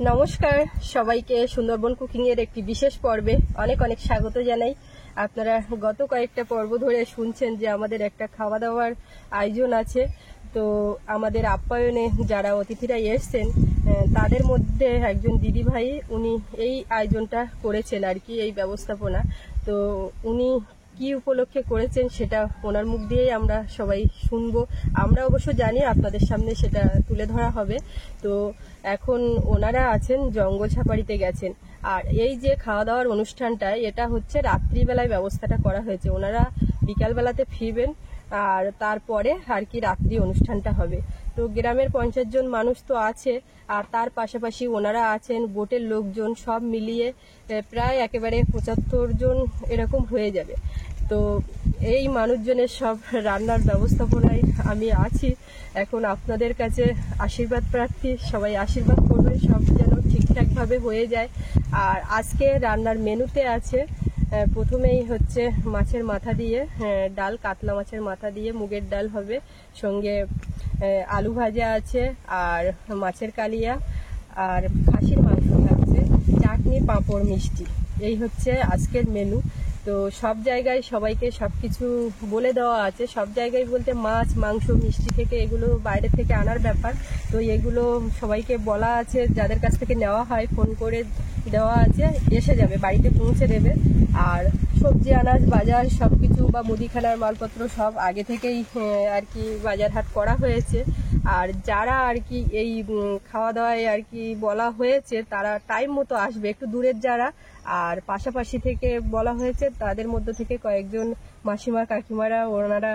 নমস্কার সবাইকে সুন্দরবন কুকিং এর একটি বিশেষ পর্বে অনেক অনেক স্বাগত জানাই। আপনারা গত কয়েকটা পর্ব ধরে শুনছেন যে আমাদের একটা খাওয়া দাওয়ার আয়োজন আছে। তো আমাদের আপ্যায়নে যারা অতিথিরা এসছেন তাদের মধ্যে একজন দিদি ভাই উনি এই আয়োজনটা করেছেন আর কি, এই ব্যবস্থাপনা। তো উনি কি উপলক্ষে করেছেন সেটা ওনার মুখ দিয়েই আমরা সবাই শুনবো। আমরা অবশ্য জানি, আপনাদের সামনে সেটা তুলে ধরা হবে। তো এখন ওনারা আছেন জঙ্গল সাফারিতে গেছেন, আর এই যে খাওয়া দাওয়ার অনুষ্ঠানটা এটা হচ্ছে রাত্রিবেলায় ব্যবস্থাটা করা হয়েছে। ওনারা বিকালবেলাতে ফিরবেন আর তারপরে আর কি রাত্রি অনুষ্ঠানটা হবে। তো গ্রামের 50 জন মানুষ তো আছে, আর তার পাশাপাশি ওনারা আছেন বোটের লোকজন, সব মিলিয়ে প্রায় একেবারে 75 জন এরকম হয়ে যাবে। তো এই মানুষজনের সব রান্নার ব্যবস্থাপনায় আমি আছি। এখন আপনাদের কাছে আশীর্বাদ প্রার্থী, সবাই আশীর্বাদ করবেন সব যেন ঠিকঠাকভাবে হয়ে যায়। আর আজকে রান্নার মেনুতে আছে প্রথমেই হচ্ছে মাছের মাথা দিয়ে ডাল, কাতলা মাছের মাথা দিয়ে মুগের ডাল হবে, সঙ্গে আলু ভাজা আছে, আর মাছের কালিয়া, আর খাসির মাংস থাকছে, চাটনি, পাঁপড়, মিষ্টি। এই হচ্ছে আজকের মেনু। তো সব জায়গায় সবাইকে সবকিছু বলে দেওয়া আছে। সব জায়গায় বলতে মাছ, মাংস, মিষ্টি থেকে এগুলো বাইরে থেকে আনার ব্যাপার। তো এগুলো সবাইকে বলা আছে, যাদের কাছ থেকে নেওয়া হয় ফোন করে দেওয়া আছে, এসে যাবে, বাড়িতে পৌঁছে দেবে। আর সবজি, আনাজ, বাজার সবকিছু বা মুদিখানার মালপত্র সব আগে থেকেই আর কি বাজার হাট করা হয়েছে। আর যারা আর কি এই খাওয়া দাওয়ায় আর কি বলা হয়েছে তারা টাইম মতো আসবে, একটু দূরের যারা। আর পাশাপাশি থেকে বলা হয়েছে তাদের মধ্য থেকে কয়েকজন মাসিমা, কাকিমারা, ওনারা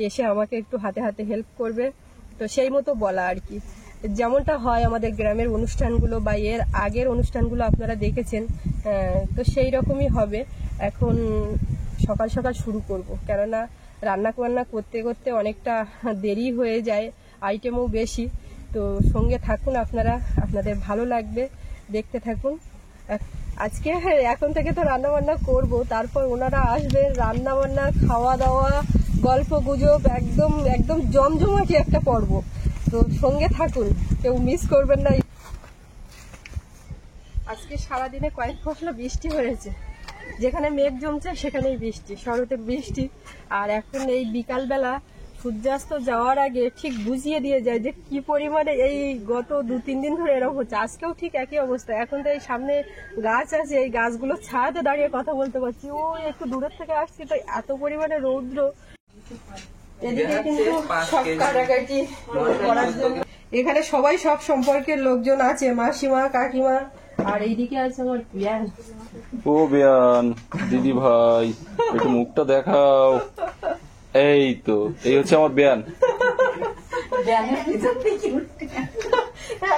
এসে আমাকে একটু হাতে হাতে হেল্প করবে। তো সেই মতো বলা আর কি, যেমনটা হয় আমাদের গ্রামের অনুষ্ঠানগুলো বা এর আগের অনুষ্ঠানগুলো আপনারা দেখেছেন, তো সেই রকমই হবে। এখন সকাল সকাল শুরু করব, কেননা রান্না বান্না করতে করতে অনেকটা দেরি হয়ে যায়, আইটেমও বেশি। তো সঙ্গে থাকুন আপনারা, আপনাদের ভালো লাগবে, দেখতে থাকুন। আজকে এখন থেকে তো রান্না বান্না করবো, তারপর ওনারা আসবে, রান্না বান্না, খাওয়া দাওয়া, গল্প গুজব, একদম একদম জমজমাটি একটা পর্ব। তো সঙ্গে থাকুন, কেউ মিস করবেন না। আজকে সারাদিনে কয়েক ফসলা বৃষ্টি হয়েছে, যেখানে মেঘ জমছে সেখানেই বৃষ্টি, শরতে বৃষ্টি। আর এখন এই বিকালবেলা সূর্যাস্ত যাওয়ার আগে ঠিক বুঝিয়ে দিয়ে যায় যে কি পরিমাণে এই গত 2-3 দিন ধরে এরকম হচ্ছে। আজকেও ঠিক একই অবস্থা। এখন তো এই সামনে গাছ আছে, এই গাছগুলো ছায়াতে দাঁড়িয়ে কথা বলতে পারছি। ও একটু দূরের থেকে আসছি, তো এত পরিমাণে রৌদ্র। এদিকে কিন্তু সব কাটাকাটি করার জন্য এখানে সবাই সব সম্পর্কের লোকজন আছে, মাসিমা, কাকিমা। আর এইদিকে আছে আমার বিয়ান। ও বিয়ান দিদি ভাই, একটু মুখটা দেখাও। এই তো, এই হচ্ছে আমার বিয়ান।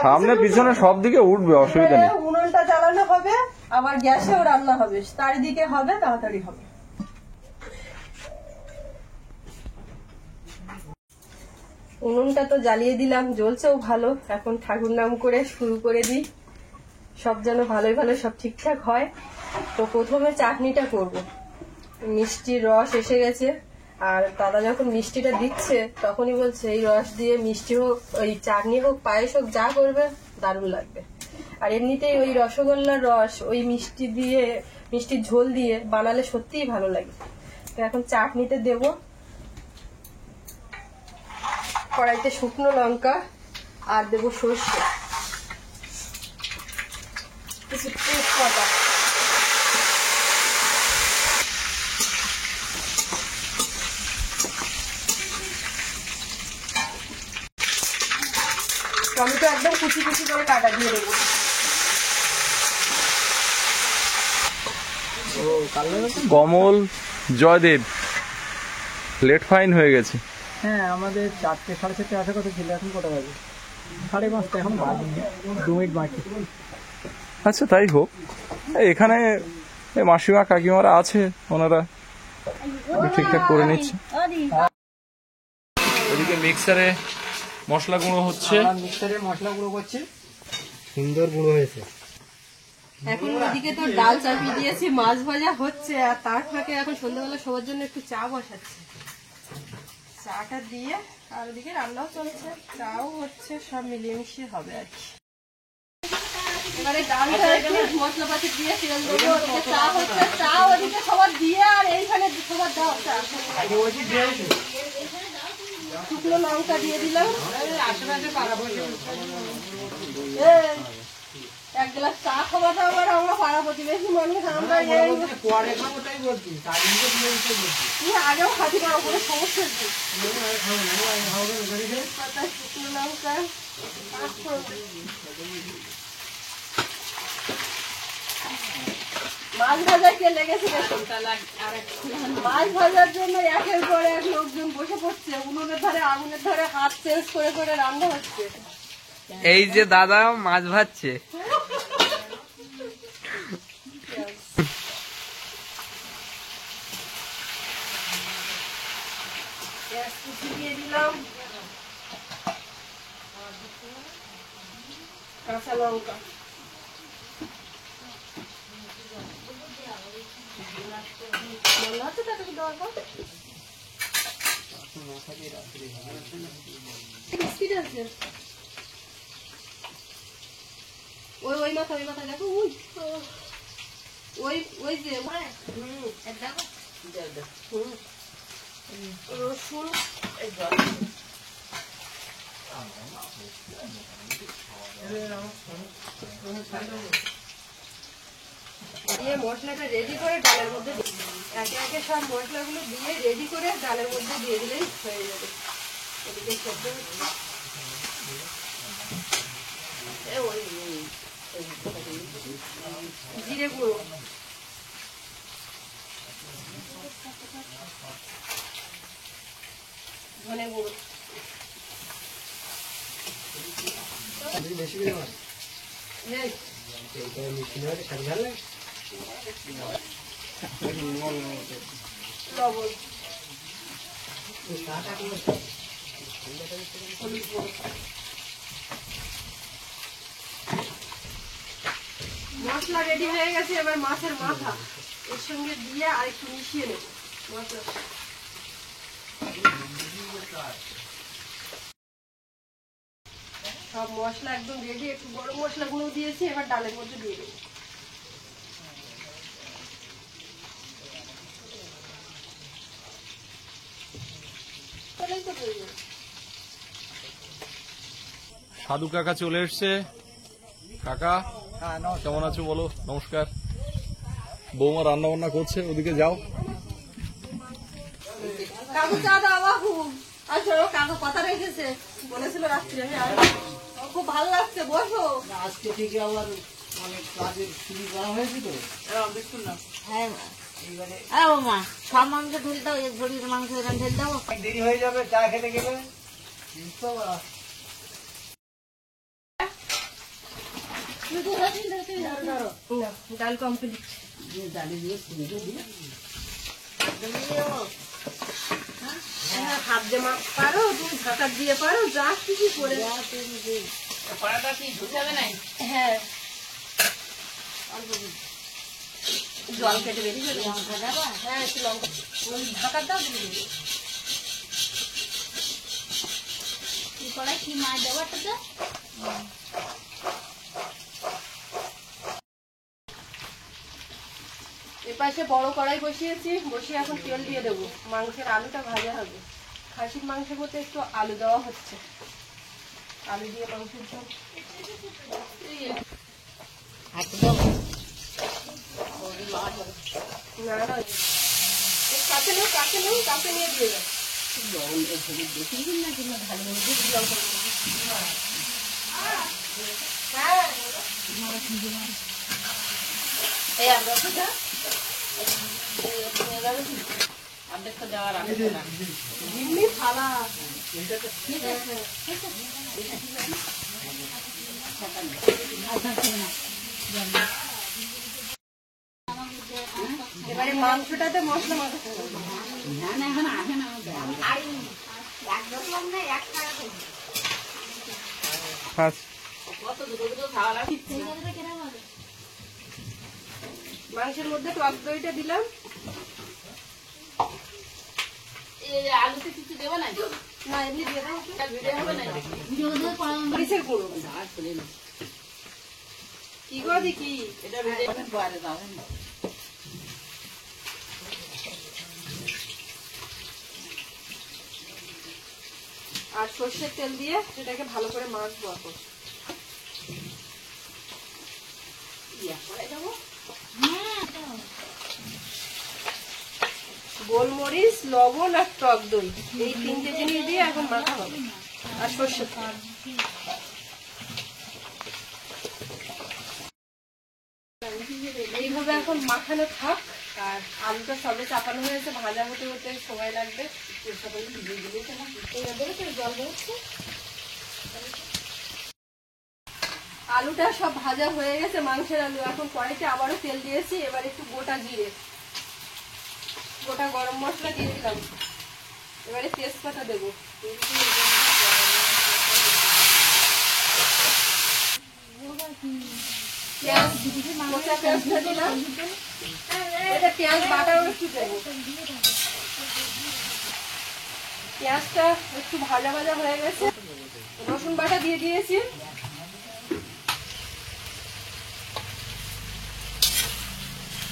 সামনে পিছনে সব দিকে উঠবে, অসুবিধা নেই। উনুনটা জ্বালানো হবে, আবার গ্যাসেও রান্না হবে, চারিদিকে হবে, তাড়াতাড়ি হবে। উনুনটা তো জ্বালিয়ে দিলাম, জ্বলছেও ভালো। এখন ঠাকুর নাম করে শুরু করে দিই, সব যেন ভালোই ভালো সব ঠিকঠাক হয়। তো প্রথমে চাটনিটা করব। মিষ্টির রস এসে গেছে, আর দাদা যখন মিষ্টিটা দিচ্ছে তখনই বলছে এই রস দিয়ে মিষ্টি হোক, ওই চাটনি হোক, পায়েস হোক, যা করবে দারুণ লাগবে। আর এমনিতেই ওই রসগোল্লার রস ওই মিষ্টি দিয়ে, মিষ্টির ঝোল দিয়ে বানালে সত্যিই ভালো লাগে। তো এখন চাটনিতে দেব কড়াইতে শুকনো লঙ্কা, আর দেবো সর্ষে, কিছু তেজপাতা, টমেটো একদম কুচি কুচি করে কাটা দিয়ে দেবো। কমল, জয়দেব লেট ফাইন হয়ে গেছে। হ্যাঁ, আমাদের 4টে 4:30 আসা কথা ছিল, এখন কটা বাজে? 5:30। এখন বাজে 2 মিনিট বাকি। আচ্ছা, তাই হোক। এখানে মাসিমা, কাকিমারা আছে, ওনারা ঠিকঠাক করে নিচ্ছে। এদিকে মিক্সারে মশলা গুঁড়ো হচ্ছে, মিক্সারে মশলা গুঁড়ো করছি, সুন্দর গুঁড়ো হয়েছে। এখন ওইদিকে তো ডাল চাপিয়ে দিয়েছি, মাছ ভাজা হচ্ছে, আর তার ফাঁকে এখন সন্ধ্যাবেলা সবার জন্য একটু চা বসাচ্ছি। চাটা দিয়ে আর ওদিকে রান্নাও চলছে, চাও হচ্ছে, সব মিলিয়ে মিশিয়ে হবে আর কি। এবারে ডালটা একটু মশলাপাতি দিয়ে তেল দেবো, ওদিকে চা হচ্ছে, চা ওদিকে সবার দিয়ে আর এইখানে সবার দাও চা। শুকনো লঙ্কা দিয়ে দিলাম, এক গ্লাস চা খাওয়াটা আবার আমরা পাড়া প্রতিবেশী মানুষ, আমরা আগেও খাতি পাড়া কোনো সমস্যা নেই। শুকনো লঙ্কা মাছ ভাজা কে লেগেছে, মাছ ভাজার জন্য একের পর এক লোকজন বসে পড়ছে, উনুনের ধারে আগুনের ধারে হাত চেঞ্জ করে করে রান্না হচ্ছে। এই যে দাদা মাছ ভাজছে, দিয়ে দিলাম কাঁচা লঙ্কা, মনে হচ্ছে তাকে দেওয়ার পর বিস্কিট আছে, ওই ওই মাথা দেখো, ওই ওই যে রসুন দিয়ে মশলাটা রেডি করে ডালের মধ্যে একে একে সব মশলাগুলো দিয়ে রেডি করে ডালের মধ্যে দিয়ে দিলেই হয়ে যাবে। এদিকে সেদ্ধ হচ্ছে, জিরে গুঁড়ো, ধনে গুঁড়ো, লবণ, মশলা রেডি হয়ে গেছে। এবার মাছের মাথা এর সঙ্গে দিয়ে আর একটু মিশিয়ে নেব মশলা। সব মশলা একদম রেডি, একটু গরম মশলাগুলো দিয়েছি, এবার ডালের মধ্যে দিয়ে দেবো। সাধু কাকা চলে এসছে। কাকা কেমন আছো বলো? নমস্কার। বৌমা রান্না বান্না করছে, ওদিকে যাও। কাকু চা দাও বাবু, আচ্ছা কাকু কথা রেখেছে, বলেছিল রাত্রি আমি আসবো, খুব ভালো লাগছে, বসো। আজকে থেকে আবার অনেক কাজের শুরু করা হয়েছে তো, সব মাংস ঢেল দাও, এক ভরির মাংস এরকম ঢেল দাও। দেরি হয়ে যাবে চা খেতে গেলে। ডাল কমপ্লিট, হাত দিয়ে পারো, তুমি ঝাঁকার দিয়ে পারো, যা কিছু করে। হ্যাঁ জল কেটে বেরিয়ে যাবে, হ্যাঁ একটু লঙ্কা ঢাকার দাও দিয়ে দেবে। কি মাছ দেওয়া তো এপাশে বড় কড়াই বসিয়েছি, বসিয়ে এখন তেল দিয়ে দেবো। মাংসের আলুটা ভাজা হবে, খাসির মাংসের মধ্যে একটু আলু দেওয়া হচ্ছে, আলু দিয়ে মাংসের ঝোল। না না কাছে নেই, কাছে নেই, কাছে নিয়ে দিয়ে যাও। হ্যাঁ এই আমরা এমনি থালা এবারে মাংসটাতে মশলা মাখাতে হবে। মাংসের মধ্যে টক দইটা দিলাম। আলুতে কিছু দেবো না, না এমনি দিয়ে দাও, মরিচের গুঁড়ো, কি গো দেখি এটা ভেজে পরে দাও আর সর্ষের তেল দিয়ে এটাকে ভালো করে মাখবো এখন। গোলমরিচ, লবণ আর টক দই, এই 3টে জিনিস দিয়ে এখন মাখা হবে, আর সর্ষের তেল। এইভাবে এখন মাখানো থাক। আর আলুটা সবে চাপানো হয়েছে, ভাজা হতে হতে সময় লাগবে। আলুটা সব ভাজা হয়ে গেছে, মাংসের আলু। এখন কড়াইতে আবারও তেল দিয়েছি, এবার একটু গোটা জিরে, গোটা গরম মশলা দিয়ে দিলাম, এবারে তেজপাতা দেবো, মোচা পেঁয়াজটা দিলাম, এটা পেঁয়াজ বাটাও একটু দেবো। পেঁয়াজটা একটু ভাজা ভাজা হয়ে গেছে, রসুন বাটা দিয়ে দিয়েছি,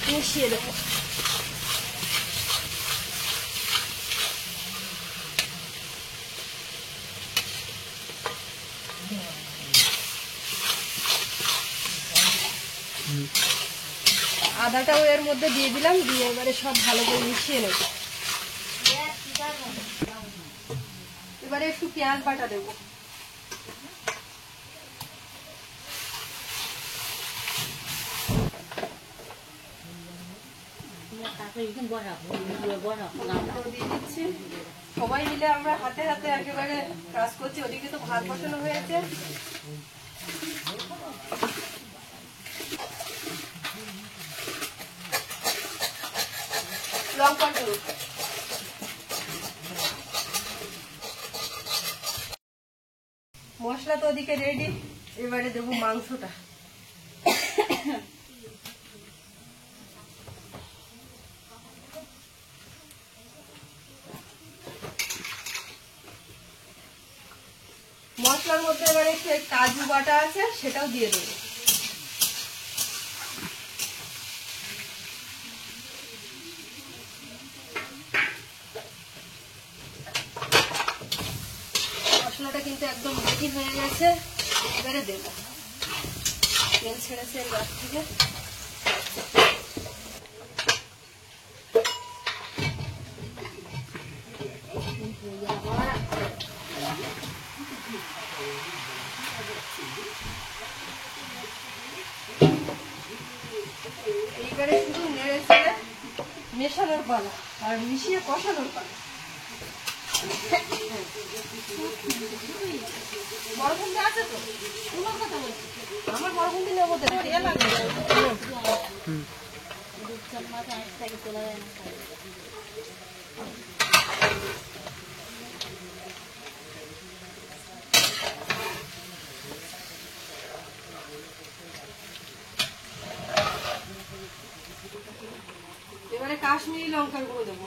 মিশিয়ে দেবো। আদাটাও এর মধ্যে দিয়ে দিলাম, দিয়ে এবারে সব ভালো করে মিশিয়ে নেব। এবারে একটু পেঁয়াজ বাটা দেবো, দিয়ে দিচ্ছি। সবাই মিলে আমরা হাতে হাতে একেবারে কাজ করছি। ওদিকে তো ভাত বসানো হয়েছে, লঙ্কা গুঁড়ো, মশলা তো ওদিকে রেডি। এবারে দেবো মাংসটা। মশলার মধ্যে এবারে একটু কাজু বাটা আছে, সেটাও দিয়ে দেবো। মশলাটা কিন্তু একদম রেডি হয়ে গেছে, এবারে দেবো। তেল ছেড়েছে এর গাছ থেকে। এইবারে শুধু নেড়ে চেড়ে মেশানোর পালা, আর মিশিয়ে কষানোর পালা। বরবন্দি আছে তো? তোমার কথা বলছি, আমার বরবন্দি নেবো তো। এবারে কাশ্মীরি লঙ্কার গুঁড়ো দেবো,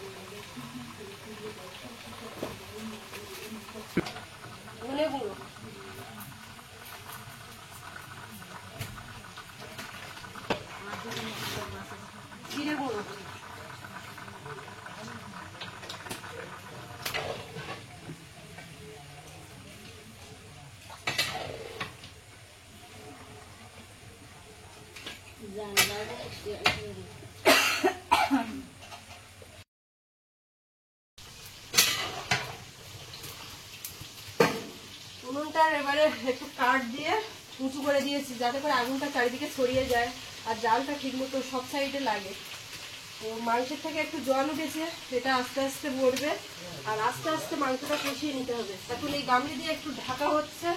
ধনে গুঁড়ো, জিরে গুঁড়ো, উনুনটার এবারে একটু কাঠ দিয়ে উঁচু করে দিয়েছি, যাতে করে আগুনটা চারিদিকে ছড়িয়ে যায় আর জালটা ঠিক মতো সব সাইডে লাগে। তো মাংসের থেকে একটু জল উঠেছে, সেটা আস্তে আস্তে মরবে, আর আস্তে আস্তে মাংসটা কষিয়ে নিতে হবে। এখন এই গামলি দিয়ে একটু ঢাকা হচ্ছে।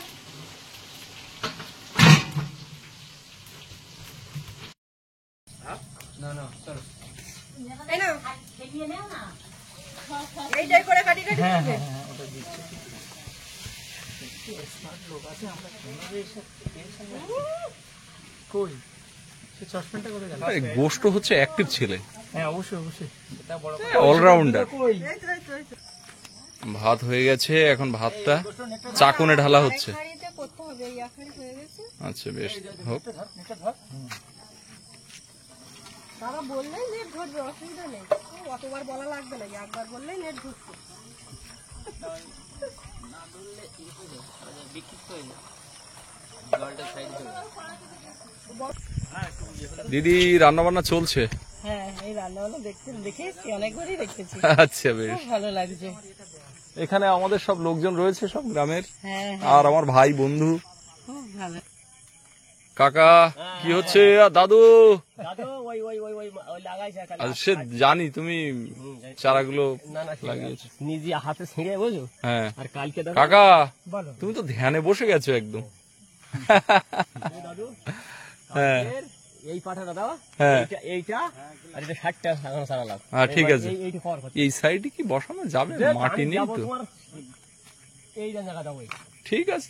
এইটাই করে কাটি কাটি গোস্ত হচ্ছে অ্যাক্টিভ ছেলে, হ্যাঁ অবশ্যই অবশ্যই, অলরাউন্ডার। ভাত হয়ে গেছে, এখন ভাতটা চাকনে ঢালা হচ্ছে। হবে, এই একাই হয়ে গেছে। আচ্ছা বেশ হোক। তারা বললেই নেট ধরবে, অসুবিধা নেই, অতবার বলা লাগবে না, একবার বললেই নেট ধরছে। দিদি রান্না বান্না চলছে? হ্যাঁ, এই রান্নাবান্না দেখে এসছি, অনেকবারই দেখেছি, আচ্ছা বেশ। খুব ভালো লাগছে। এখানে আমাদের সব লোকজন রয়েছে, সব গ্রামের, হ্যাঁ, আর আমার ভাই বন্ধু। খুব ভালো। কাকা কি হচ্ছে? আর দাদু? আর সে জানি তুমি চারাগুলো লাগিয়েছো নিজে হাতে ছিঁড়ে বুঝো। হ্যাঁ আর কালকে কাকা তুমি তো ধ্যানে বসে গেছো একদম। হ্যাঁ এই পাঠাটা দাও, হ্যাঁ এইটা আর এটা 60টা এখন সারালাম। ঠিক আছে। এইটা পাওয়ার কথা। এই সাইডে কি বসানো যাবে? মাটি নেই তো। এই জায়গা দাও। ঠিক আছে।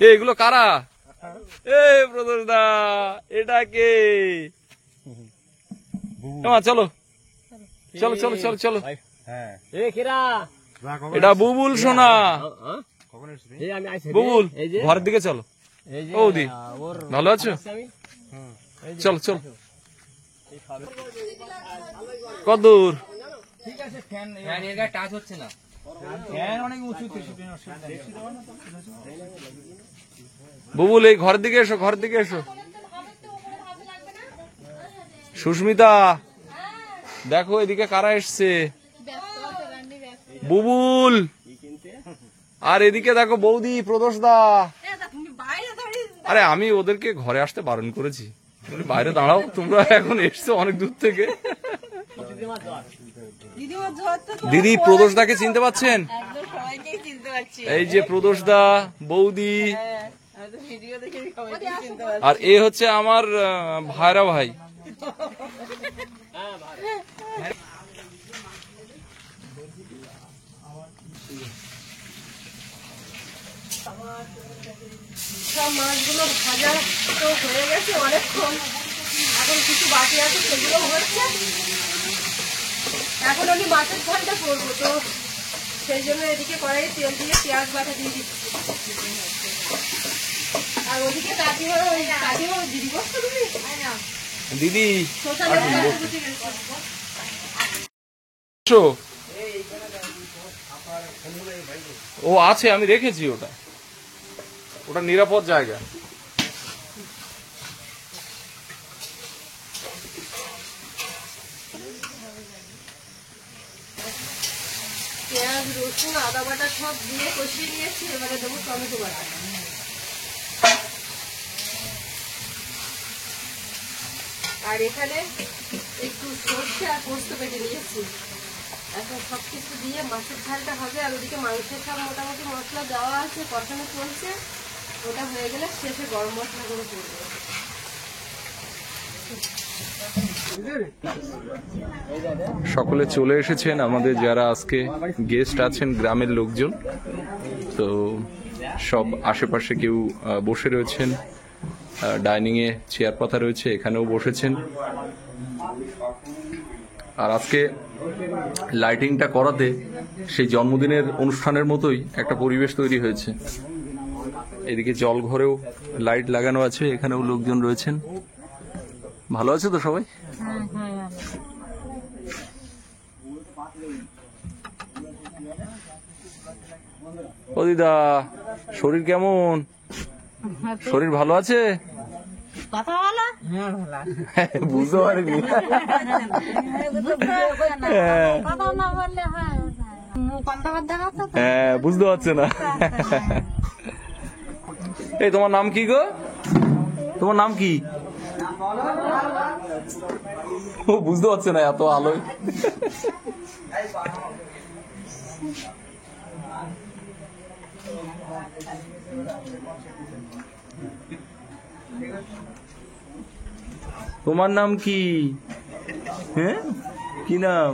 এগুলো কারা? এ প্রদোষ দা, এটা কে? চলো চলো চলো চলো চলো। হ্যাঁ এ কেরা? এটা বুবুল সোনা। এই আমি আইছি। বুবুল এই যে ঘরের দিকে চলো। এই যে বৌদি ওর ভালো আছো? চলো চলো। কতদূর? ঠিক আছে। ফ্যান এর গায়ে টাচ হচ্ছে না। ফ্যান অনেক উঁচুতে। বুবুল এই ঘরের দিকে এসো, ঘরের দিকে এসো। সুস্মিতা দেখো এদিকে কারা এসছে। বুবুল আর এদিকে দেখো বৌদি, প্রদোষ দা। আরে আমি ওদেরকে ঘরে আসতে বারণ করেছি, বাইরে দাঁড়াও, তোমরা এখন এসছো অনেক দূর থেকে। দিদি প্রদোষ দাকে চিনতে পাচ্ছেন? সবাইকেই চিনতে পারছি। এই যে প্রদোষ দা, বৌদি, আমি তো ভিডিও দেখে সবাইকেই চিনতে পারছি। আর এ হচ্ছে আমার ভাইরা ভাই। সব মাছগুলো ভাজা তো হয়ে গেছে অনেকক্ষণ, এখন কিছু বাকি আছে, সেগুলো হচ্ছে। এখন আমি মাছের ঝালটা করবো, তো সেই জন্য এদিকে কড়াইয়ে তেল দিয়ে পেঁয়াজ বাটা দিয়ে দিচ্ছি। আর ওদিকে কাকিমা দিদি বসছো তুমি? দিদি শসা লঙ্কা কুচি গেছে। এসো। ও আছে, আমি রেখেছি ওটা, ওটা নিরাপদ জায়গা। পেঁয়াজ রসুন আদা বাটা সব দিয়ে কষিয়ে নিয়েছি, এবারে দেবো টমেটো বাটা। আর এখানে একটু সর্ষে আর পোস্ত বেটে নিয়েছি। এখন সবকিছু দিয়ে মাছের ঝালটা হবে, আর ওদিকে মাংসের সব মোটামুটি মশলা দেওয়া আছে, কষানো চলছে। ওটা হয়ে গেলে শেষে গরম মশলাগুলো পড়বে। সকলে চলে এসেছেন, আমাদের যারা আজকে গেস্ট আছেন গ্রামের লোকজন, তো সব আশেপাশে কেউ বসে রয়েছেন, ডাইনিং এ চেয়ার পাতা রয়েছে, এখানেও বসেছেন। আর আজকে লাইটিংটা করাতে সেই জন্মদিনের অনুষ্ঠানের মতোই একটা পরিবেশ তৈরি হয়েছে। এদিকে জল ঘরেও লাইট লাগানো আছে, এখানেও লোকজন রয়েছেন। ভালো আছে তো সবাই? ও দিদা, শরীর কেমন? শরীর ভালো আছে? কথা বলো। বুঝতে পারিনি। কথা না বললে হয়? কন্দাবাদ দেখাচ্ছ তো? হ্যাঁ, বুঝতে পারছে না। এই তোমার নাম কি গো? তোমার নাম কি? ও বুঝতে পারছে না এত আলোয়। তোমার নাম কি? হ্যাঁ, কি নাম?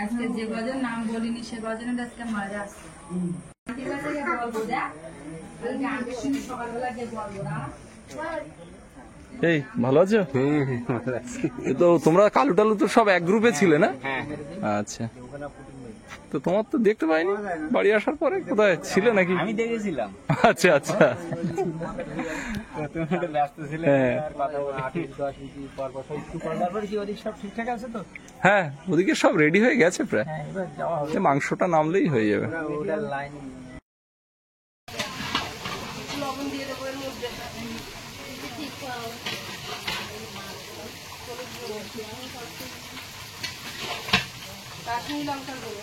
আজকে যে গজের নাম বলিনি সে গজনের আজকে মজা আসছে। ঠিক আছে, বলবো দেখ, আমি সকালবেলা গিয়ে বলবো না। এই ভালো আছো? এ তো তোমরা কালু টালু তো সব এক গ্রুপে ছিলে না? আচ্ছা, তো তোমার তো দেখতে পাইনি বাড়ি আসার পরে, কোথায় ছিলে নাকি? আমি দেখেছিলাম, আচ্ছা আচ্ছা, তুমি একটু ব্যস্ত ছিলে, হ্যাঁ। আর কথা বলা 8-10 মিনিট পর পর সব একটু করার পরে কি ওদিক সব ঠিকঠাক আছে তো? হ্যাঁ ওদিকে সব রেডি হয়ে গেছে প্রায়, হ্যাঁ, এবার যাওয়া হবে। এই মাংসটা নামলেই হয়ে যাবে। ওটার লাইন লবণ দিয়ে দেবো এর মধ্যে। কাশ্মীরি লঙ্কার গুঁড়ো,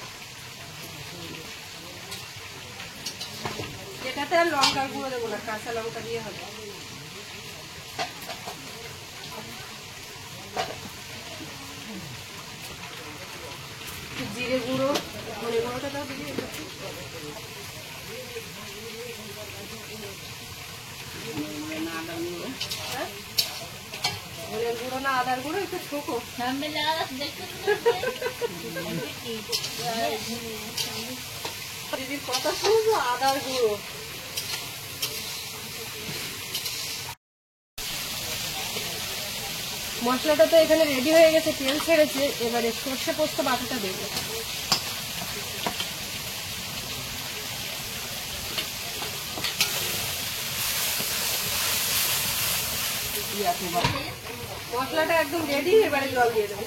এটাতে আর লঙ্কার গুঁড়ো দেবো না, কাঁচা লঙ্কা দিয়ে হবে। জিরে গুঁড়ো, ধনে গুঁড়োটাও দিয়ে দেবো। ধনের গুঁড়ো না আদার গুঁড়ো একটু ঠোকো। দিদির কথা শুনবো, আদার গুঁড়ো। মশলাটা তো এখানে রেডি হয়ে গেছে, তেল ছেড়েছে, এবারে সর্ষে পোস্ত বাটাটা দেবো। মশলাটা একদম রেডি, এবারে জল দিয়ে দেবো।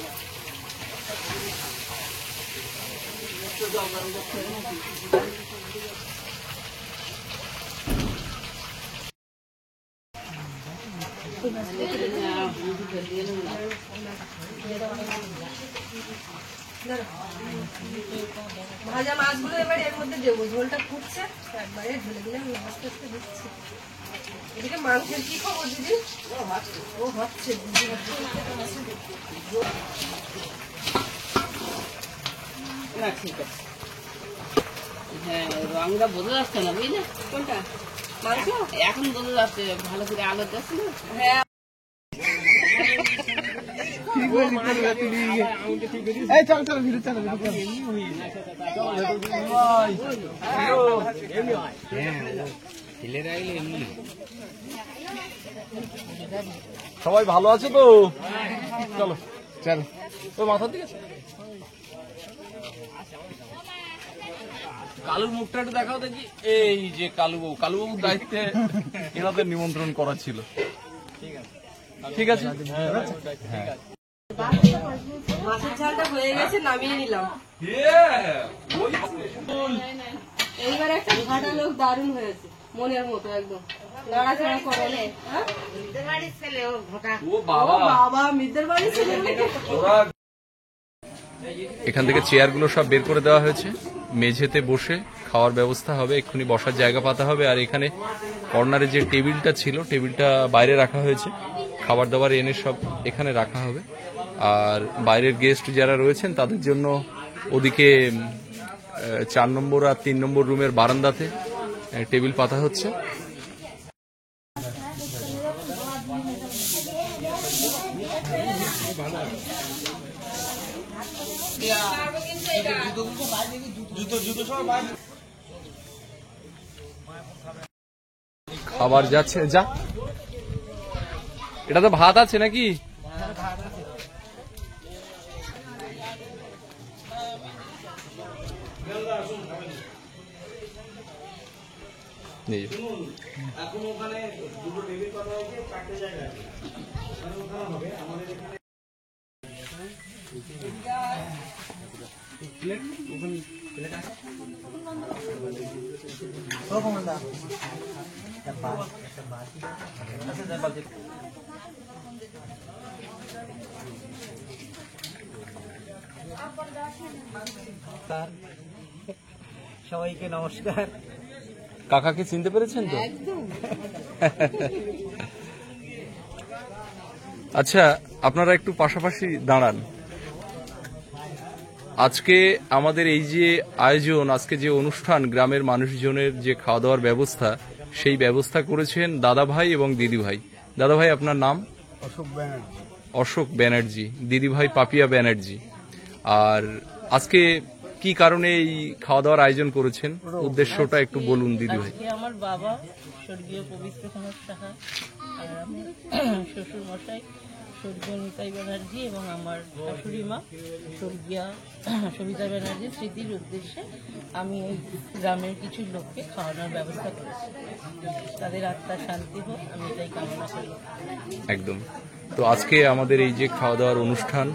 ভাজা মাছগুলো এবার এর মধ্যে দেবো, ঝোলটা ফুটছে, একবারে ঢেলে দিলে আমি আস্তে আস্তে দিচ্ছি। এদিকে মাংসের কি খবর দিদি? ও হচ্ছে দিদি হচ্ছে। না ঠিক আছে, হ্যাঁ রংটা বোঝা যাচ্ছে না বুঝলে, কোনটা মাংস? এখন বোঝা যাচ্ছে ভালো করে আলো যাচ্ছে না। হ্যাঁ, এই চল চল ভিড় চল সবাই ভালো আছে তো? চলো চল, ওই মাথার দিকে কালুর মুখটা একটু দেখাও দেখি। এই যে কালুবাবু, কালুবাবুর দায়িত্বে এনাদের নিমন্ত্রণ করা ছিল। ঠিক আছে, হ্যাঁ। মাছের ঝালটা হয়ে গেছে, নামিয়ে নিলাম। এইবার একটা ঘাটা লোক দারুণ হয়েছে, মনের মতো একদম নাড়াচাড়া করে। হ্যাঁ? ও ও বাবা, মিদের বাড়ি ছিল নাকি? এখান থেকে চেয়ারগুলো সব বের করে দেওয়া হয়েছে, মেঝেতে বসে খাওয়ার ব্যবস্থা হবে, এক্ষুনি বসার জায়গা পাতা হবে। আর এখানে কর্নারে যে টেবিলটা ছিল, টেবিলটা বাইরে রাখা হয়েছে, খাবার দাবার এনে সব এখানে রাখা হবে। আর বাইরের গেস্ট যারা রয়েছেন তাদের জন্য ওদিকে 4 নম্বর আর 3 নম্বর রুমের বারান্দাতে টেবিল পাতা হচ্ছে। খাবার যাচ্ছে, যা এটা তো ভাত আছে নাকি? সবাইকে নমস্কার। কাকাকে চিনতে পেরেছেন তো? আচ্ছা, আপনারা একটু পাশাপাশি দাঁড়ান। আজকে আমাদের এই যে আয়োজন, আজকে যে অনুষ্ঠান, গ্রামের মানুষজনের যে খাওয়া দাওয়ার ব্যবস্থা, সেই ব্যবস্থা করেছেন দাদা ভাই এবং দিদি ভাই। দাদা ভাই আপনার নাম? অশোক ব্যানার্জি। অশোক ব্যানার্জি। দিদি ভাই পাপিয়া ব্যানার্জি। আর আজকে কি কারণে এই খাওয়া দাওয়ার আয়োজন করেছেন, উদ্দেশ্যটা একটু বলুন দিদি ভাই। আমার বাবা স্বর্গীয় পবিত্র কুমার সাহা আর আমার শ্বশুর মশাই স্বর্গীয় নিতাই ব্যানার্জি এবং আমার শাশুড়ি মা স্বর্গীয়া সবিতা ব্যানার্জির স্মৃতির উদ্দেশ্যে আমি এই গ্রামের কিছু লোককে খাওয়ানোর ব্যবস্থা করেছি। তাদের আত্মার শান্তি হোক, আমি এটাই কামনা করি। একদম। তো আজকে আমাদের এই যে খাওয়া দাওয়ার অনুষ্ঠান,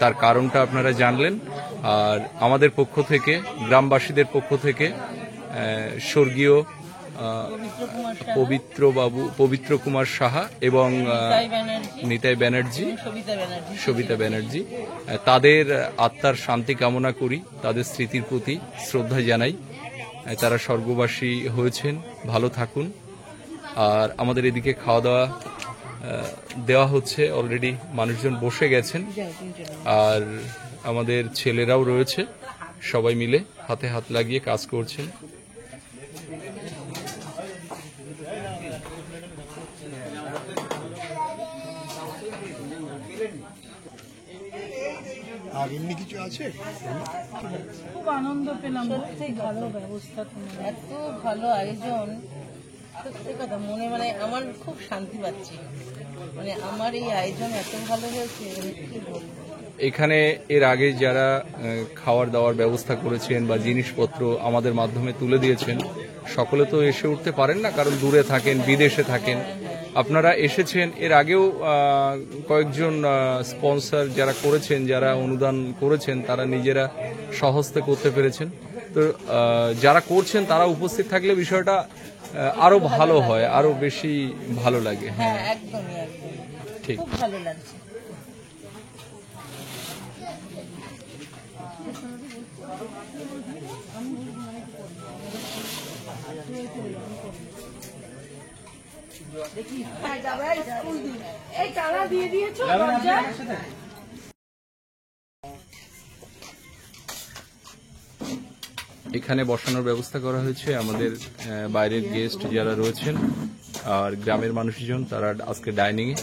তার কারণটা আপনারা জানলেন। আর আমাদের পক্ষ থেকে, গ্রামবাসীদের পক্ষ থেকে স্বর্গীয় পবিত্র কুমার সাহা এবং নিতাই ব্যানার্জি, সবিতা ব্যানার্জি, তাদের আত্মার শান্তি কামনা করি, তাদের স্মৃতির প্রতি শ্রদ্ধা জানাই। তারা স্বর্গবাসী হয়েছেন, ভালো থাকুন। আর আমাদের এদিকে খাওয়া দাওয়া দেওয়া হচ্ছে, অলরেডি মানুষজন বসে গেছেন। আর আমাদের ছেলেরাও রয়েছে, সবাই মিলে হাতে হাত লাগিয়ে কাজ করছেন। আর এমনি কিছু আছে? খুব আনন্দ পেলাম, সত্যি ভালো ব্যবস্থা, এত ভালো আয়োজন, সত্যি কথা মনে মানে আমার খুব শান্তি পাচ্ছি। মানে আমার এই আয়োজন এত ভালো হয়েছে, কি বলবো। এখানে এর আগে যারা খাওয়ার দাওয়ার ব্যবস্থা করেছেন বা জিনিসপত্র আমাদের মাধ্যমে তুলে দিয়েছেন, সকলে তো এসে উঠতে পারেন না, কারণ দূরে থাকেন, বিদেশে থাকেন। আপনারা এসেছেন, এর আগেও কয়েকজন স্পন্সর যারা করেছেন, যারা অনুদান করেছেন, তারা নিজেরা স্বহস্তে করতে পেরেছেন। তো যারা করছেন তারা উপস্থিত থাকলে বিষয়টা আরো ভালো হয়, আরো বেশি ভালো লাগে। হ্যাঁ, একদমই একদমই ঠিক, খুব ভালো লাগছে। এখানে বসানোর ব্যবস্থা করা হয়েছে। আমাদের বাইরের গেস্ট যারা রয়েছেন আর গ্রামের মানুষজন, তারা আজকে ডাইনিং এ।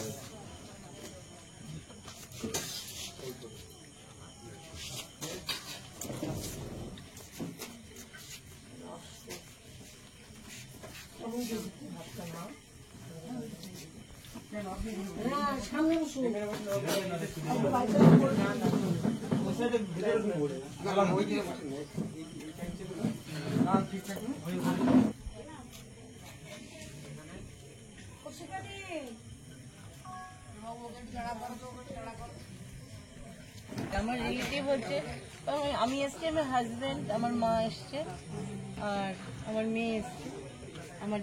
আমার রিলেটিভ হচ্ছে, আমি এসছি, আমার হাজবেন্ড, আমার মা এসছে, আর আমার মেয়ে এসছে। আমার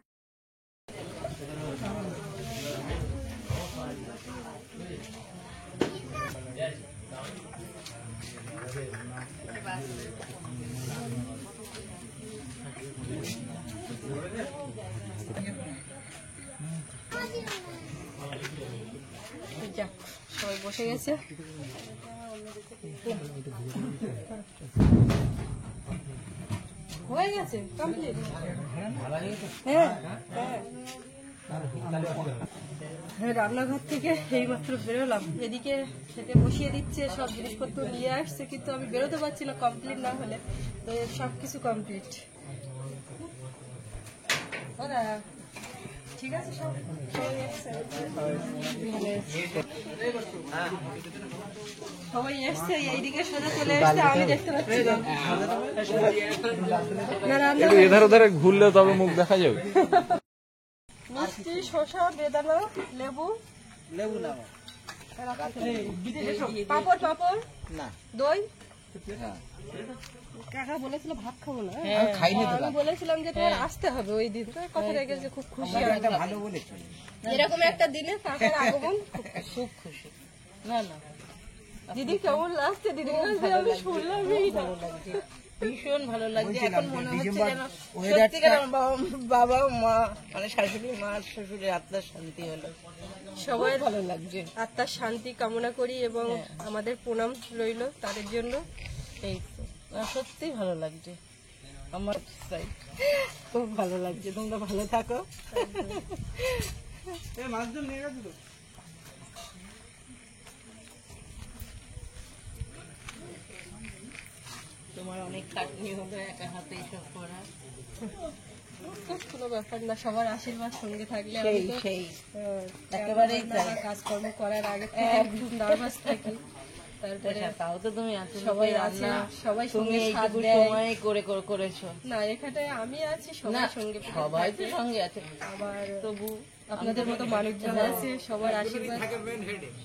সবাই বসে গেছে। হয়ে গেছে কমপ্লিট। হ্যাঁ, রান্নাঘর থেকে এইমাত্র বেরোলাম, এদিকে খেতে বসিয়ে দিচ্ছে, সব জিনিসপত্র নিয়ে আসছে, কিন্তু আমি বেরোতে পারছি না কমপ্লিট না হলে। তো সবকিছু কমপ্লিট। ঠিক আছে, সবাই এসছে, এইদিকে সোজা চলে এসছে, আমি দেখতে পাচ্ছি না। এধার ওধারে ঘুরলে তবে মুখ দেখা যাবে। মিষ্টি, শসা, বেদানা, লেবু, পাপড় না, দই। কাকা বলেছিল ভাত খাবো না, আমি বলেছিলাম যে তোমার আসতে হবে ওই দিন। কথা রেখে যে খুব খুশি, এরকম একটা দিনে কাকার আগমন, খুব খুশি। না না, দিদি কেমন লাগছে? দিদি আমি শুনলাম, ভালো লাগছে, ভীষণ ভালো লাগছে। এখন মনে হচ্ছে যেন সত্যিকার বাবা মা, মানে শাশুড়ি মা শ্বশুরের আত্মার শান্তি হলো। সবাই ভালো লাগছে, আত্মার শান্তি কামনা করি এবং আমাদের প্রণাম রইল তাদের জন্য। এই তো সত্যি ভালো লাগছে, আমার খুব ভালো লাগছে। তোমরা ভালো থাকো। তোমার অনেক খাটনি হলো একা হাতে এসব করা। কোনো ব্যাপার না, সবার আশীর্বাদ সঙ্গে থাকলে সেই আমি তো, সেই একেবারেই তাই। কাজকর্ম করার আগে থেকে একটু নার্ভাস থাকি। তারপরে তাও তো তুমি এত সবাই সবাই আছে, রান্না সবাই তুমি সঙ্গে সাথ এইটুকু দেয়। সময় করেছো না এখানে আমি আছি, না সবাই সঙ্গে সবাই তো থাকে। সঙ্গে আছে আবার তবু আপনাদের মতো মানুষজন আছে, সবার আশীর্বাদ।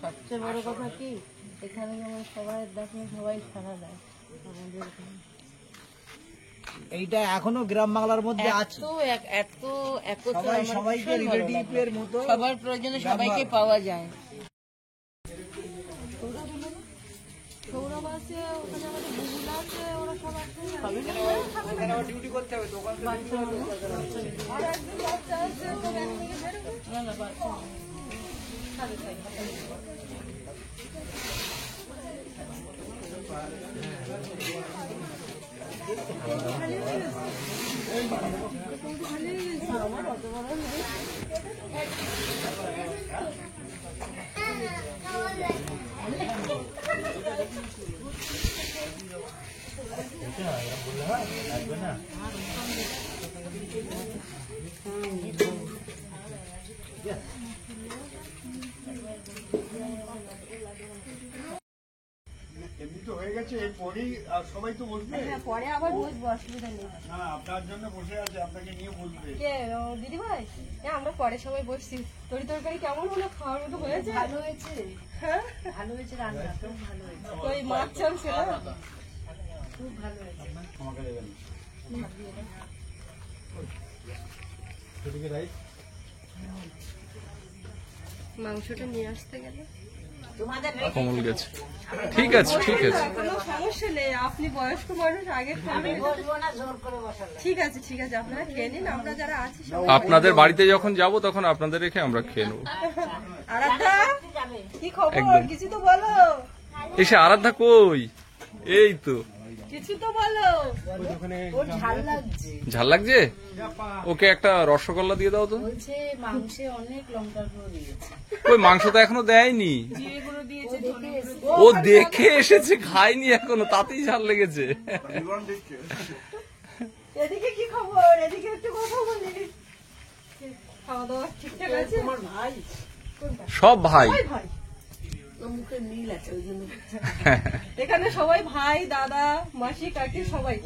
সবচেয়ে বড় কথা কি এখানে যেমন সবাই দেখে সবাই সারা দেয় আমাদের এখানে এইটা এখনো গ্রাম বাংলার মধ্যে আছে। এত একত্র সবাই আমার সবাইকে ভীষণ ভালো লাগে। রিলেটিভের মতো সবার প্রয়োজনে সবাইকে পাওয়া যায়। সৌরভ আছে, ওখানে আমাদের বুবুল আছে, ওরা সব আছে। ডিউটি করতে হবে দোকান আর একজন বাচ্চা আছে, তো ব্যাংক থেকে বেরোবে। না না বাচ্চা এমনি তো হয়ে গেছে, এরপরেই আর সবাই তো বসবে। হ্যাঁ, পরে আবার বসবো, অসুবিধা নেই। না আপনার জন্য বসে আছে, আপনাকে নিয়ে বসবে। কে দিদি ভাই? হ্যাঁ, আমরা পরে সবাই বসছি। তরকারি কেমন হলো? খাওয়ার মতো হয়েছে? ভালো হয়েছে, হ্যাঁ, ভালো হয়েছে, রান্না খুব ভালো হয়েছে, তো এই মাছ চলছে না? খুব ভালো হয়েছে। আমাকে দেবেন মাংসটা নিয়ে আসতে গেলে কমল গেছে। ঠিক আছে ঠিক আছে, কোনো সমস্যা নেই, আপনি বয়স্ক মানুষ, আগে খাবেন। ঠিক আছে ঠিক আছে, আপনারা খেয়ে নিন, আমরা যারা আছি সবাই। আপনাদের বাড়িতে যখন যাব তখন আপনাদের রেখে আমরা খেয়ে নেবো। আরাধ্যা, কি খবর? একদম। কিছু তো বলো, এসে আরাধ্যা কই? এই তো কিছু তো বলো। ওর ঝাল লাগছে, ঝাল লাগছে, ওকে একটা রসগোল্লা দিয়ে দাও তো। বলছে মাংসে অনেক লঙ্কার গুঁড়ো দিয়েছে, ওই মাংস তো এখনো দেয়নি, জিরে গুঁড়ো দিয়েছে, ধনে গুঁড়ো। ও দেখে এসেছে, খায়নি এখনো, তাতেই ঝাল লেগেছে। এদিকে কি খবর? এদিকে একটু কথা বলি। খাওয়া দাওয়া ঠিকঠাক আছে? তোমার ভাই সব ভাই। সবাই ভাই, তোর মুখে মিল আছে ওই জন্য বলছে। এখানে সবাই ভাই, দাদা, মাসি, কাকি, সবাই।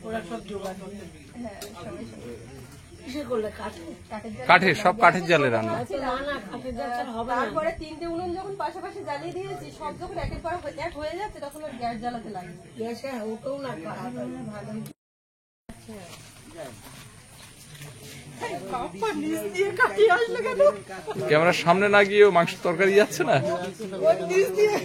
ওরা সব জোগাড় করে। হ্যাঁ, সবাই সবাই। কিসে করলে কাঠে? কাঠের, সব কাঠের জালে রান্না। না না কাঠের জাল হবে না। তারপরে 3টে উনুন যখন পাশাপাশি জ্বালিয়ে দিয়েছি, সব যখন একের পর এক হয়ে যাচ্ছে, তখন আর গ্যাস জ্বালাতে লাগে। গ্যাসে ওকেও না ভালো। নিচ দিয়ে কাটিয়ে আসলো কেন? ক্যামেরার সামনে না গিয়েও মাংস তরকারি যাচ্ছে না। ওর নিচ দিয়ে।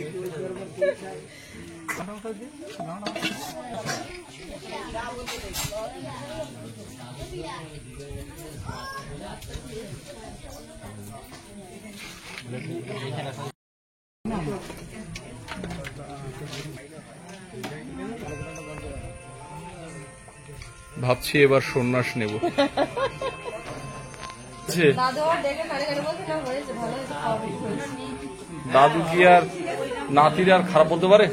ভাবছি এবার সন্ন্যাস নেব। দাদু আর দেখে কানে কানে বলছে, না হয়েছে, ভালো হয়েছে, খাওয়া হয়েছে। দাদু কি আর নাতির আর খারাপ বলতে পারে?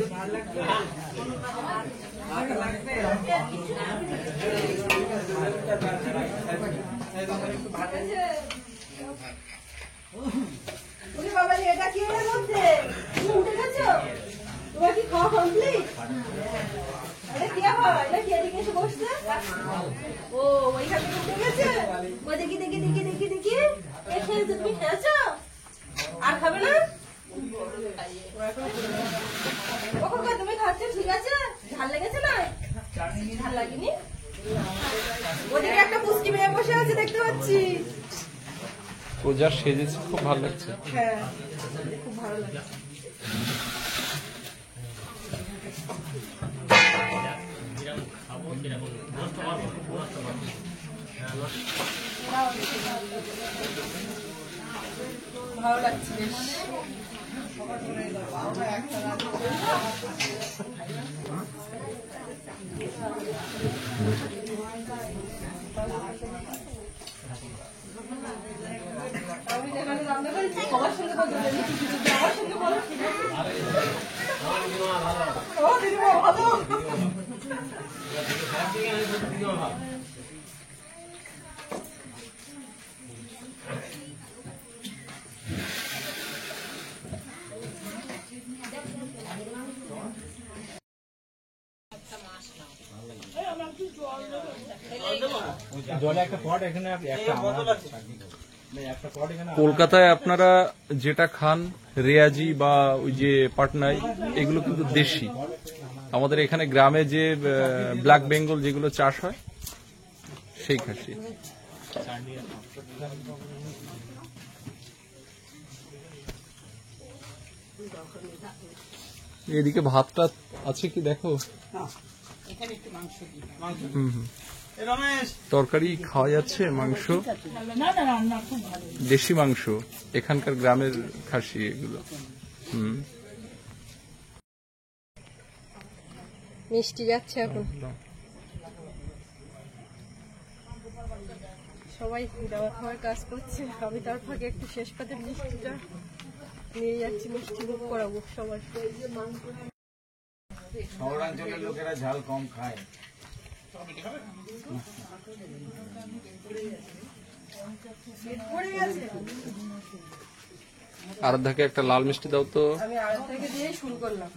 ওরে বাবা রে, এটা কি এর মধ্যে? তুমি উঠে গেছো? তোমার কি খাওয়া কমপ্লিট? এটা কি আবার? এটা কি এদিকে এসে বসছে? ও, ওইখান থেকে উঠে গেছে? ও, দেখি দেখি দেখি দেখি দেখি। এ খেয়েছে, তুমি খেয়েছো? আর খাবে না? ও খোকা, তুমি খাচ্ছো, ঠিক আছে? ঝাল লেগেছে না? ঝাল লাগেনি? ওদিকে একটা পুষ্টি মেয়ে বসে আছে, দেখতে পাচ্ছি। ও যা সেজেছে খুব ভালো লাগছে। হ্যাঁ, খুব ভালো লাগছে। ভালো লাগছে বেশ। আমি যেখানে রান্না করেছি সবার সঙ্গে বলতে পারি, আমার সঙ্গে বলো ঠিক আছে? ও দিদিমা ভালো। কলকাতায় আপনারা যেটা খান রেয়াজি বা ওই যে পাটনায়, এগুলো কিন্তু দেশি। আমাদের এখানে গ্রামে যে ব্ল্যাক বেঙ্গল যেগুলো চাষ হয় সেই খাসি। এদিকে ভাতটা আছে কি দেখো। তরকারি খাওয়া যাচ্ছে, মাংস, দেশি মাংস, এখানকার গ্রামের খাসি এগুলো। মিষ্টি যাচ্ছে এখন, সবাই দাওয়া খাওয়ার কাজ করছে। আমি তার ফাঁকে একটু শেষ পাতে মিষ্টিটা নিয়ে যাচ্ছি, মিষ্টি মুখ করাবো সবার। শহরাঞ্চলের লোকেরা ঝাল কম খায়। আরাধ্যাকে একটা লাল মিষ্টি দাও তো। আমি আরাধ্যাকে দিয়ে শুরু করলাম।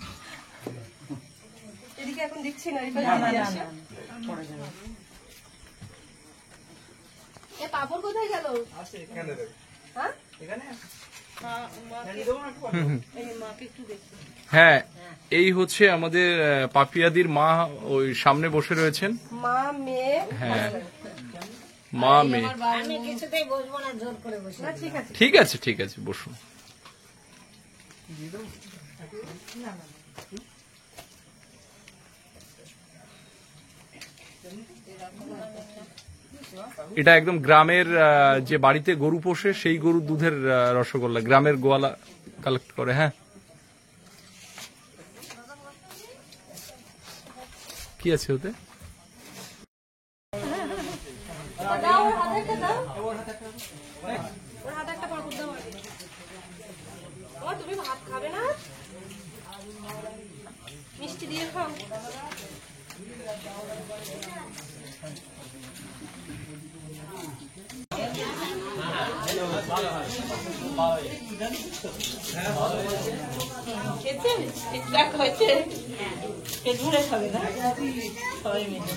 এদিকে এখন দিচ্ছি না, পাপড় কোথায় গেল? হ্যাঁ, এই হচ্ছে আমাদের পাপিয়াদির মা, ওই সামনে বসে রয়েছেন। মা মেয়ে, হ্যাঁ, মা মেয়ে। আমি কিছুতেই বসবো না, জোর করে বসে। ঠিক আছে, ঠিক আছে, ঠিক আছে, বসুন। এটা একদম গ্রামের যে বাড়িতে গরু পোষে সেই গরুর দুধের রসগোল্লা, গ্রামের গোয়ালা কালেক্ট করে। হ্যাঁ, কি আছে ওতে? তুমি ভাত খাবে না? মিষ্টি দিয়ে খাও। ঠিকঠাক হয়েছে, পেট ভরে খাবে না সবাই মিলে।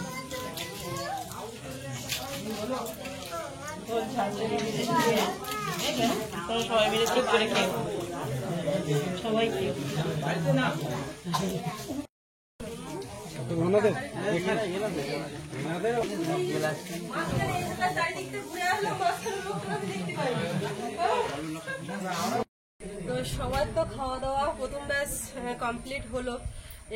সবাই মিলে চুপ করে খেয়ে, সবাই খেয়ে। তো সবার তো খাওয়া দাওয়া প্রথম ব্যাচ কমপ্লিট হলো।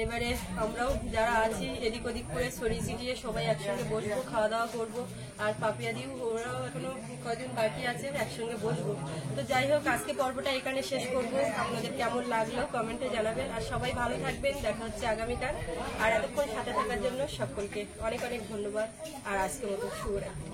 এবারে আমরাও যারা আছি এদিক ওদিক করে ছড়িয়ে ছিটিয়ে সবাই একসঙ্গে বসবো, খাওয়া দাওয়া করবো। আর পাপিয়াদিও ওরাও এখনো কজন বাকি আছে, একসঙ্গে বসবো। তো যাই হোক, আজকে পর্বটা এখানে শেষ করবো। আপনাদের কেমন লাগলো কমেন্টে জানাবেন। আর সবাই ভালো থাকবেন, দেখা হচ্ছে আগামীকাল। আর এতক্ষণ সাথে থাকার জন্য সকলকে অনেক অনেক ধন্যবাদ। আর আজকের মতো শুভরাত্রি।